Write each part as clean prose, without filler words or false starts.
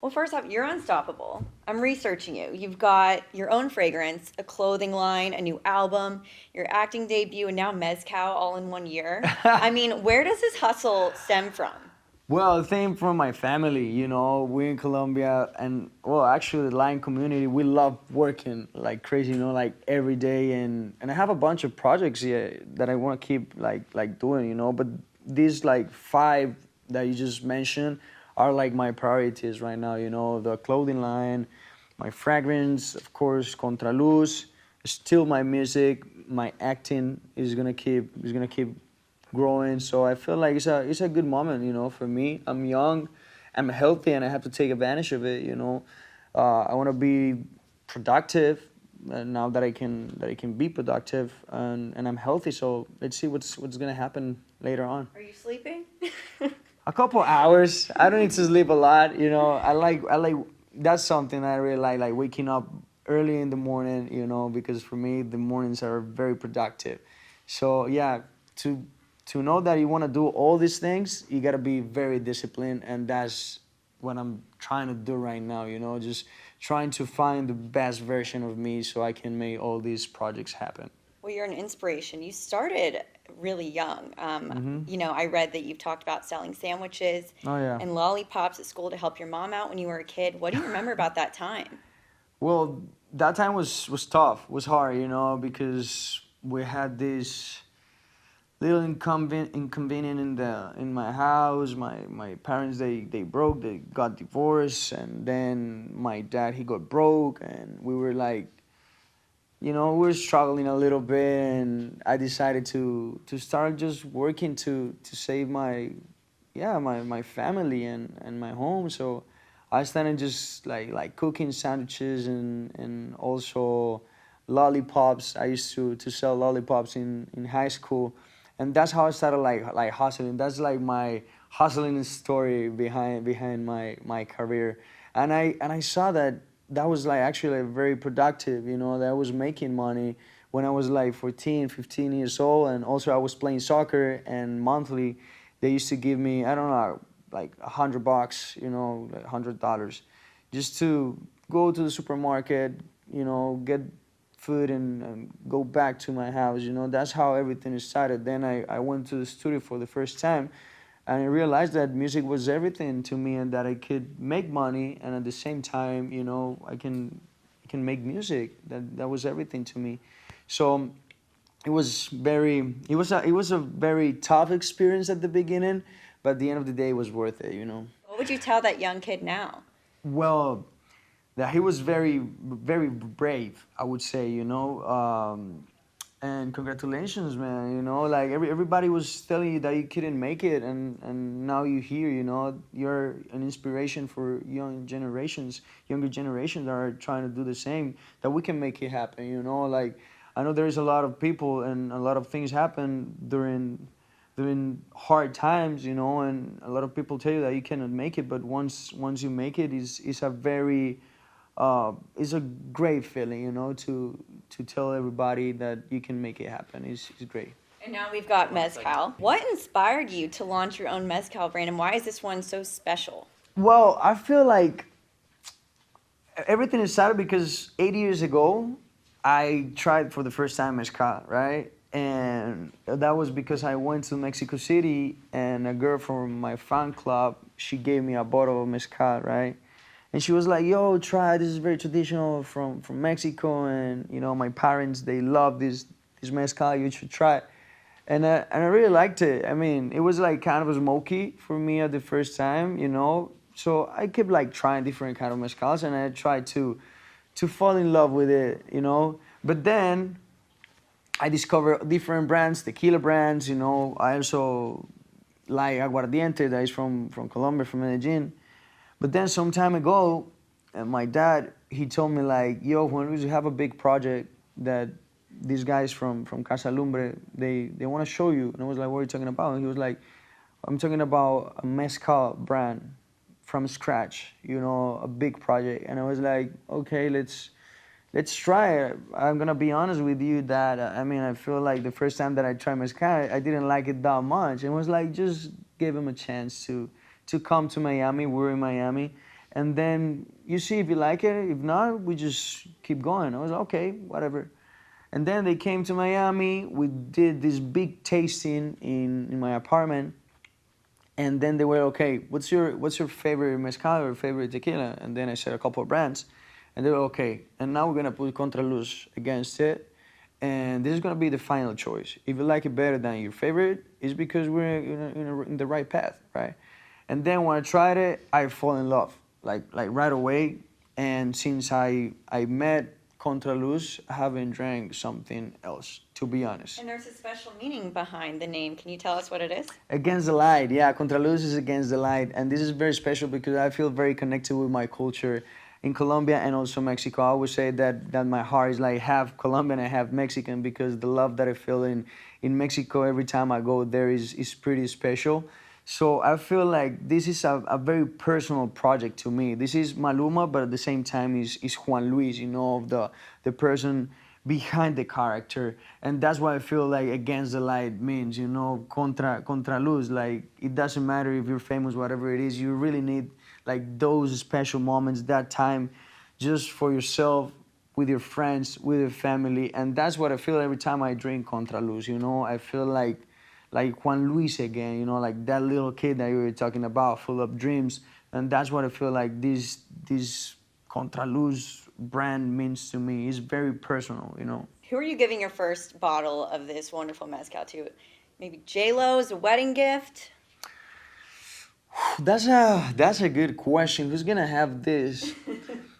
Well, first off, you're unstoppable. I'm researching you. You've got your own fragrance, a clothing line, a new album, your acting debut, and now Mezcal all in 1 year. I mean, where does this hustle stem from? Well, the thing from my family, we're in Colombia, and well, actually, the Lion community, we love working like crazy, like every day, and I have a bunch of projects here that I want to keep like doing, but these like five that you just mentioned are like my priorities right now, the clothing line, my fragrance, of course, Contraluz, still my music, my acting is gonna keep growing. So I feel like it's a good moment, for me. I'm young, I'm healthy, and I have to take advantage of it. I want to be productive now that I can be productive, and I'm healthy. So let's see what's gonna happen later on. Are you sleeping? A couple hours. I don't need to sleep a lot. I like that's something I really like waking up early in the morning. Because for me the mornings are very productive. So yeah, to to know that you want to do all these things, you got to be very disciplined, and that's what I'm trying to do right now. Just trying to find the best version of me so I can make all these projects happen. Well, you're an inspiration. You started really young. Hmm. I read that you've talked about selling sandwiches Oh yeah. and lollipops at school to help your mom out when you were a kid. What do you remember about that time? Well, that time was tough, was hard, because we had this little inconvenient in my house. My parents they got divorced, and then my dad he got broke, and we were like, we were struggling a little bit, and I decided to start just working to save my family and my home. So I started just like cooking sandwiches and also lollipops. I used to sell lollipops in high school, and that's how I started like hustling. That's like my hustling story behind my career. And I saw that that was like actually very productive. That I was making money when I was like 14, 15 years old, and also I was playing soccer, and monthly they used to give me, I don't know, like $100, like $100, just to go to the supermarket, get food, and go back to my house. That's how everything started. Then I went to the studio for the first time, and I realized that music was everything to me, and that I could make money, and at the same time, I can make music. That was everything to me. So it was a very tough experience at the beginning, but at the end of the day, it was worth it. What would you tell that young kid now? Well, that he was very very brave, I would say. And congratulations, man. Like everybody was telling you that you couldn't make it, and now you're here. You're an inspiration for younger generations that are trying to do the same, that we can make it happen. Like I know there's a lot of people and a lot of things happen during hard times, and a lot of people tell you that you cannot make it, but once you make it, is a very it's a great feeling, to tell everybody that you can make it happen. It's great. And now we've got Mezcal. What inspired you to launch your own Mezcal brand, and why is this one so special? Well, I feel like everything is started because 8 years ago, I tried for the first time mezcal, right? And that was because I went to Mexico City, and a girl from my fan club, she gave me a bottle of mezcal, right? And she was like, "Yo, try. This is very traditional from Mexico, and my parents they love this mezcal. You should try it." And I really liked it. I mean, it was like kind of smoky for me at the first time. So I kept like trying different kind of mezcals, and I tried to fall in love with it. But then I discovered different brands, tequila brands. I also like aguardiente that is from Colombia, from Medellin. But then some time ago, my dad he told me like, "Yo, when we have a big project that these guys from Casa Lumbre they want to show you." And I was like, "What are you talking about?" And he was like, "I'm talking about a mezcal brand from scratch, a big project." And I was like, "Okay, let's try it." I'm gonna be honest with you that I mean I feel like the first time that I tried mezcal, I didn't like it that much. And was like, just give him a chance to come to Miami. We're in Miami, and then you see if you like it. If not, we just keep going. I was okay, whatever. And then they came to Miami. We did this big tasting in my apartment. And then they were okay. What's your favorite mezcal or favorite tequila? And then I said a couple of brands, and they were okay. And now we're gonna put Contraluz against it, and this is gonna be the final choice. If you like it better than your favorite, it's because we're in the right path, right? And then when I tried it, I fall in love like right away. And since I met Contraluz, I haven't drank something else, to be honest. And there's a special meaning behind the name. Can you tell us what it is? Against the light, yeah. Contraluz is against the light, and this is very special because I feel very connected with my culture in Colombia and also Mexico. I always say that my heart is like half Colombian and half Mexican because the love that I feel in Mexico every time I go there is pretty special. So I feel like this is a very personal project to me. This is Maluma, but at the same time is Juan Luis, the person behind the character. And that's why I feel like against the light means, contra luz. Like, it doesn't matter if you're famous, whatever it is, you really need like those special moments, that time just for yourself, with your friends, with your family. And that's what I feel every time I drink Contraluz, I feel like Juan Luis again, like that little kid that you were talking about, full of dreams. And that's what I feel like this Contraluz brand means to me. It's very personal, Who are you giving your first bottle of this wonderful mezcal to? Maybe J-Lo's a wedding gift? That's a good question. Who's gonna have this?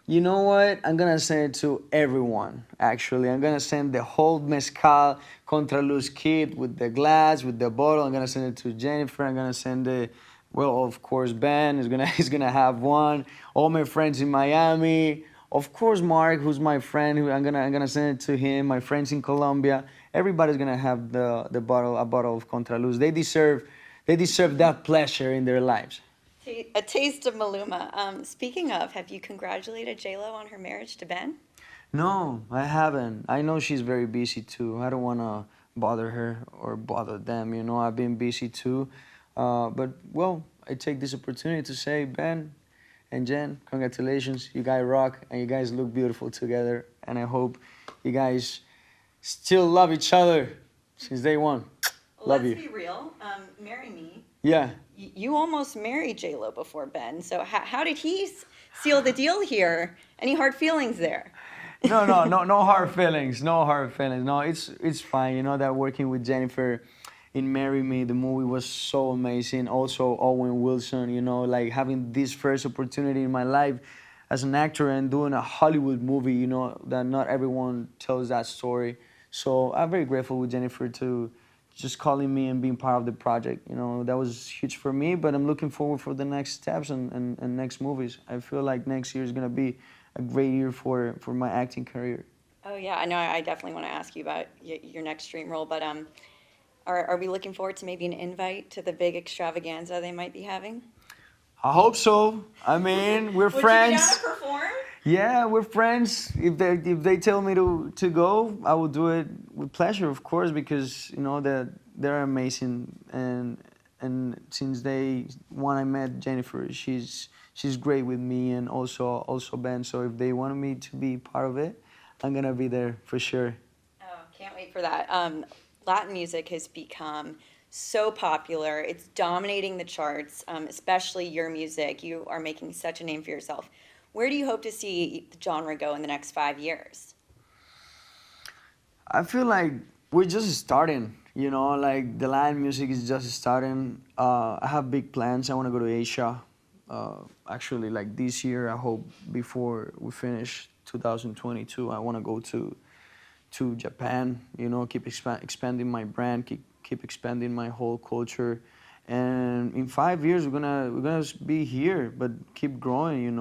You know what? I'm gonna send it to everyone. Actually, I'm gonna send the whole mezcal Contraluz kit with the glass, with the bottle. I'm gonna send it to Jennifer. I'm gonna send it. Well, of course, Ben is gonna have one. All my friends in Miami. Of course, Mark, who's my friend. I'm gonna send it to him. My friends in Colombia. Everybody's gonna have a bottle of Contraluz. They deserve that pleasure in their lives. A taste of Maluma. Speaking of, have you congratulated J-Lo on her marriage to Ben? No, I haven't. I know she's very busy too. I don't want to bother her or bother them. I've been busy too. But, well, I take this opportunity to say, Ben and Jen, congratulations. You guys rock and you guys look beautiful together. And I hope you guys still love each other since day one. Love you. Let's be real. Marry me. Yeah. You almost married J-Lo before Ben. So how did he seal the deal here? Any hard feelings there? No hard feelings. No hard feelings. No, it's fine. That working with Jennifer in Marry Me, the movie was so amazing. Also, Owen Wilson, like having this first opportunity in my life as an actor and doing a Hollywood movie, that not everyone tells that story. So I'm very grateful with Jennifer to just calling me and being part of the project. That was huge for me, but I'm looking forward for the next steps and next movies. I feel like next year is going to be a great year for my acting career. Oh, yeah. I know I definitely want to ask you about your next dream role, but are we looking forward to maybe an invite to the big extravaganza they might be having? I hope so. I mean, we're friends. Would you be down to perform? Yeah, we're friends. If they tell me to go, I will do it with pleasure, of course, because that they're amazing. And since when I met Jennifer, she's great with me, and also Ben. So if they want me to be part of it, I'm gonna be there for sure. Oh, can't wait for that. Latin music has become so popular. It's dominating the charts, especially your music. You are making such a name for yourself. Where do you hope to see the genre go in the next 5 years? I feel like we're just starting, like the Latin music is just starting. I have big plans. I want to go to Asia. Actually, like this year, I hope before we finish 2022, I want to go to Japan, keep expanding my brand, keep expanding my whole culture. And in 5 years, we're gonna be here, but keep growing.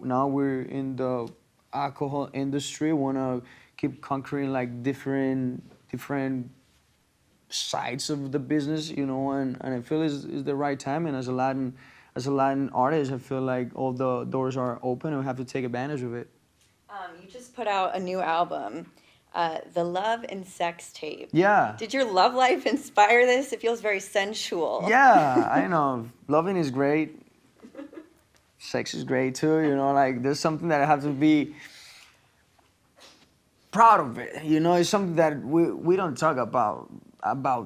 We're in the alcohol industry. Want to keep conquering like different sides of the business. And I feel is the right time. And as a Latin artist, I feel like all the doors are open, and we have to take advantage of it. You just put out a new album. The Love and Sex tape. Yeah. Did your love life inspire this? It feels very sensual. Yeah, I know. Loving is great. sex is great too. You know, like there's something that I have to be proud of it. You know, it's something that we don't talk about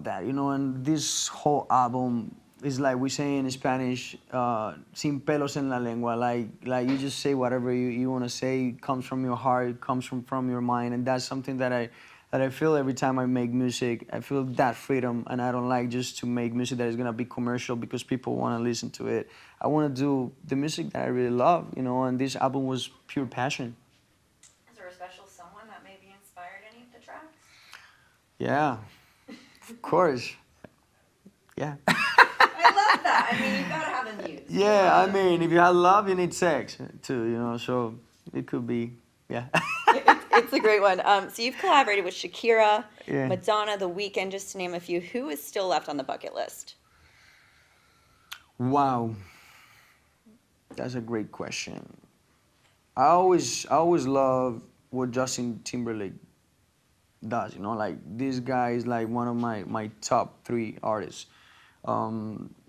that. You know, and this whole album is like we say in Spanish, sin pelos en la lengua. Like you just say whatever you want to say. It comes from your heart. It comes from your mind, and that's something that I feel every time I make music. I feel that freedom, and I don't like just to make music that is gonna be commercial because people want to listen to it. I want to do the music that I really love. You know, and this album was pure passion. Is there a special someone that maybe inspired any of the tracks? Yeah, of course. Yeah. I love that. I mean, you gotta have a muse. Yeah, I mean, if you have love, you need sex too, you know, so it could be, yeah. It's a great one. So you've collaborated with Shakira, Yeah. Madonna, The Weeknd, just to name a few. Who is still left on the bucket list? Wow, that's a great question. I always love what Justin Timberlake does, you know, like this guy is like one of my top three artists.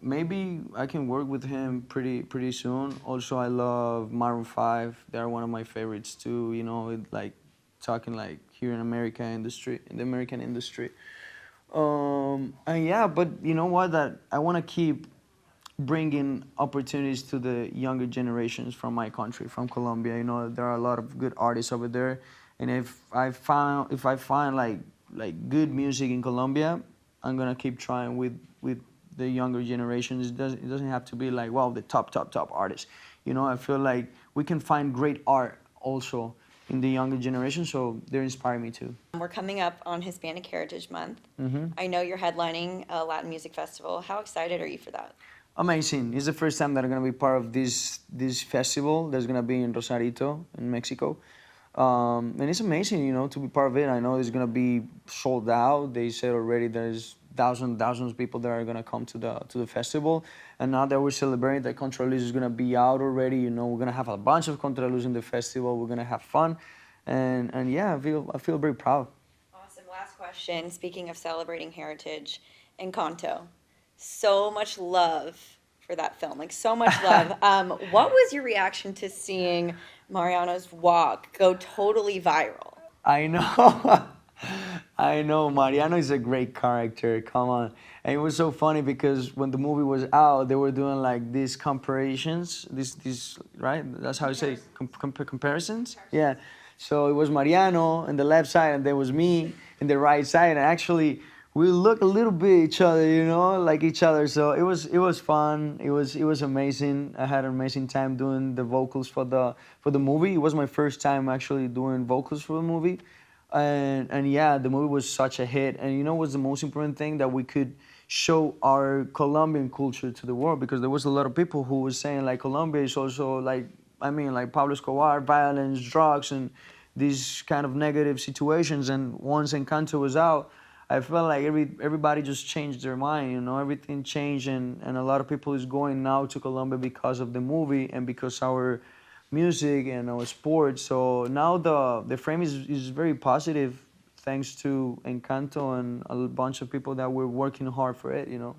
Maybe I can work with him pretty soon. Also, I love Maroon 5. They're one of my favorites too. You know, like talking like here in in the American industry. And yeah, but you know what? That I want to keep bringing opportunities to the younger generations from my country, from Colombia. You know, there are a lot of good artists over there, and if I find like good music in Colombia, I'm gonna keep trying with the younger generations. It doesn't have to be like wow the top artists. You know, I feel like we can find great art also in the younger generation, so they're inspiring me too. We're coming up on Hispanic Heritage Month. Hmm. I know you're headlining a Latin music festival. How excited are you for that? Amazing. It's the first time that I'm gonna be part of this festival that's gonna be in Rosarito in Mexico. And it's amazing, you know, to be part of it. I know it's gonna be sold out. They said already there's thousands of people that are gonna come to the festival. And now that we're celebrating that Contraluz is gonna be out already, you know, we're gonna have a bunch of Contraluz in the festival. We're gonna have fun, and yeah, I feel very proud. Awesome. Last question. Speaking of celebrating heritage, Encanto. So much love for that film. Like, so much love. What was your reaction to seeing Mariano's walk go totally viral? I know. I know. Mariano is a great character. Come on. And it was so funny because when the movie was out, they were doing like these comparisons. These right? That's how you say comparisons. Yeah. So it was Mariano on the left side, and there was me in the right side. And actually, we look a little bit each other, you know, like each other. So it was fun. It was amazing. I had an amazing time doing the vocals for the movie. It was my first time actually doing vocals for the movie, and yeah, the movie was such a hit. And you know what's the most important thing? That we could show our Colombian culture to the world, because there was a lot of people who was saying like Colombia is also like, I mean, like Pablo Escobar, violence, drugs, and these kind of negative situations. And once Encanto was out, I felt like everybody just changed their mind, you know, everything changed, and a lot of people is going now to Colombia because of the movie and because our music and our sports. So now the frame is very positive thanks to Encanto and a bunch of people that were working hard for it, you know.